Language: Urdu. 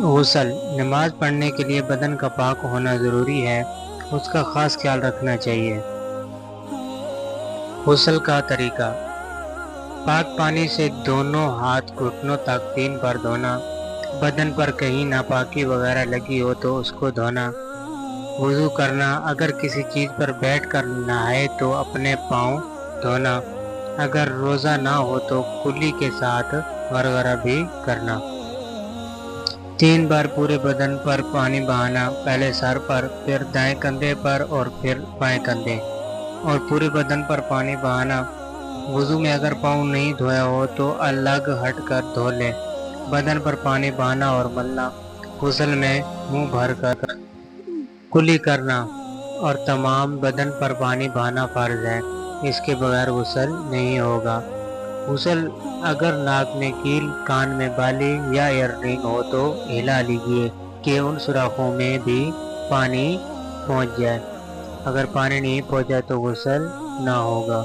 غسل نماز پڑھنے کے لیے بدن کا پاک ہونا ضروری ہے، اس کا خاص خیال رکھنا چاہیے۔ غسل کا طریقہ: پاک پانی سے دونوں ہاتھ گھٹنوں تک 3 بار دھونا، بدن پر کہیں ناپاکی وغیرہ لگی ہو تو اس کو دھونا، وضو کرنا، اگر کسی چیز پر بیٹھ کر نہائے تو اپنے پاؤں دھونا، اگر روزہ نہ ہو تو کلی کے ساتھ غرغرہ بھی کرنا۔ 3 بار پورے بدن پر پانی بہانا، پہلے سر پر، پھر دائیں کندھے پر اور پھر بائیں کندھے، اور پورے بدن پر پانی بہانا۔ وضو میں اگر پاؤں نہیں دھویا ہو تو الگ ہٹ کر دھو لے۔ بدن پر پانی بہانا اور ملنا، غسل میں منہ بھر کر کلی کرنا اور تمام بدن پر پانی بہانا فرض ہے، اس کے بغیر غسل نہیں ہوگا۔ غسل اگر ناک میں کیل، کان میں بالی یا ایئر رنگ ہو تو ہلا لیجیے کہ ان سوراخوں میں بھی پانی پہنچ جائے، اگر پانی نہیں پہنچا تو غسل نہ ہوگا۔